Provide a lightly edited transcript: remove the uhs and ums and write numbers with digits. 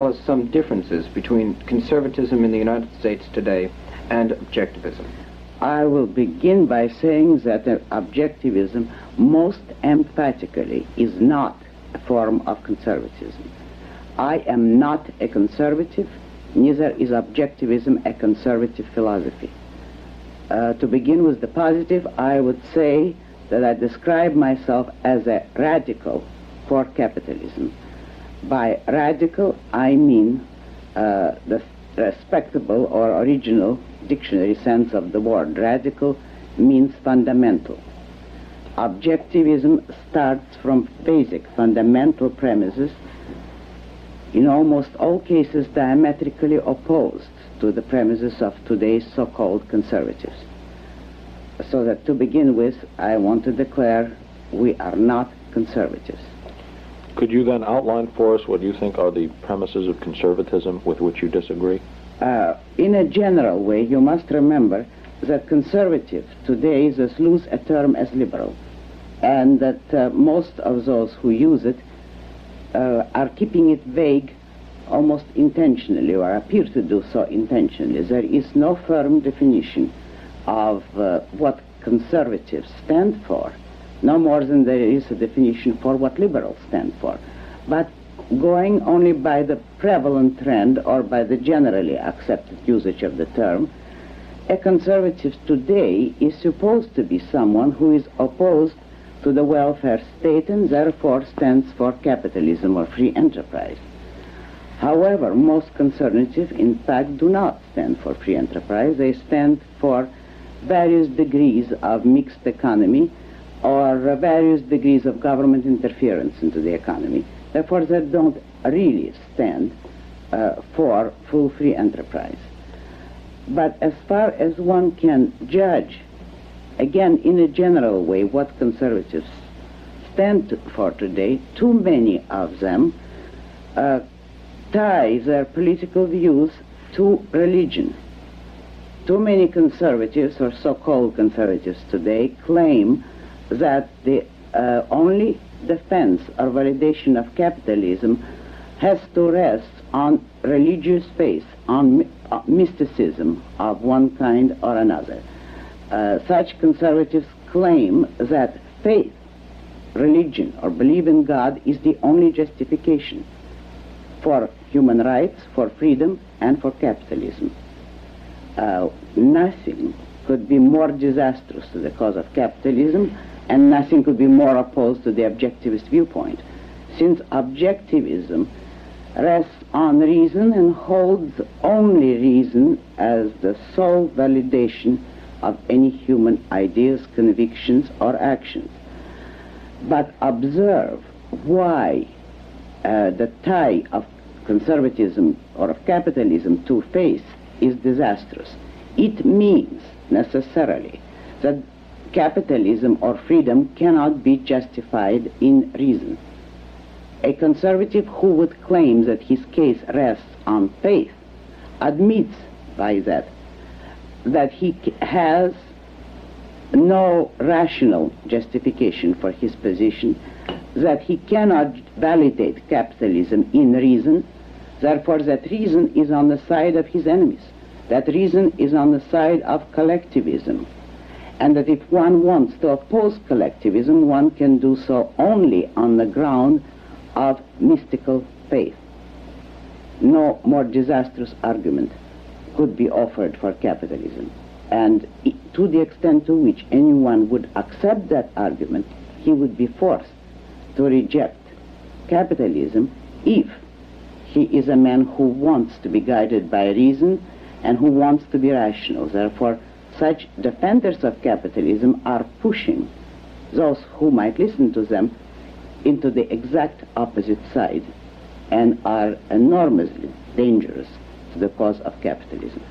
some differences between conservatism in the United States today and objectivism. I will begin by saying that objectivism most emphatically is not a form of conservatism. I am not a conservative, neither is objectivism a conservative philosophy. To begin with the positive, I would say that I describe myself as a radical for capitalism. By radical, I mean the respectable or original dictionary sense of the word. Radical means fundamental. Objectivism starts from basic, fundamental premises, in almost all cases diametrically opposed to the premises of today's so-called conservatives. So that to begin with, I want to declare we are not conservatives. Could you then outline for us what you think are the premises of conservatism with which you disagree? In a general way, you must remember that conservative today is as loose a term as liberal, and that most of those who use it are keeping it vague almost intentionally, or appear to do so intentionally. There is no firm definition of what conservatives stand for, no more than there is a definition for what liberals stand for. But going only by the prevalent trend or by the generally accepted usage of the term, a conservative today is supposed to be someone who is opposed to the welfare state and therefore stands for capitalism or free enterprise. However, most conservatives in fact do not stand for free enterprise. They stand for various degrees of mixed economy or various degrees of government interference into the economy. Therefore, they don't really stand for full free enterprise. But as far as one can judge, again, in a general way, what conservatives stand for today, too many of them tie their political views to religion. Too many conservatives, or so-called conservatives today, claim that the only defense or validation of capitalism has to rest on religious faith, on mysticism of one kind or another. Such conservatives claim that faith, religion, or belief in God is the only justification for human rights, for freedom, and for capitalism. Nothing could be more disastrous to the cause of capitalism, and nothing could be more opposed to the objectivist viewpoint, since objectivism rests on reason and holds only reason as the sole validation of any human ideas, convictions, or actions. But observe why the tie of conservatism or of capitalism to faith is disastrous. It means necessarily that capitalism or freedom cannot be justified in reason. A conservative who would claim that his case rests on faith admits by that he has no rational justification for his position, that he cannot validate capitalism in reason, therefore that reason is on the side of his enemies, that reason is on the side of collectivism, and that if one wants to oppose collectivism, one can do so only on the ground of mystical faith. No more disastrous argument could be offered for capitalism. And to the extent to which anyone would accept that argument, he would be forced to reject capitalism if he is a man who wants to be guided by reason and who wants to be rational. Therefore, such defenders of capitalism are pushing those who might listen to them into the exact opposite side and are enormously dangerous to the cause of capitalism.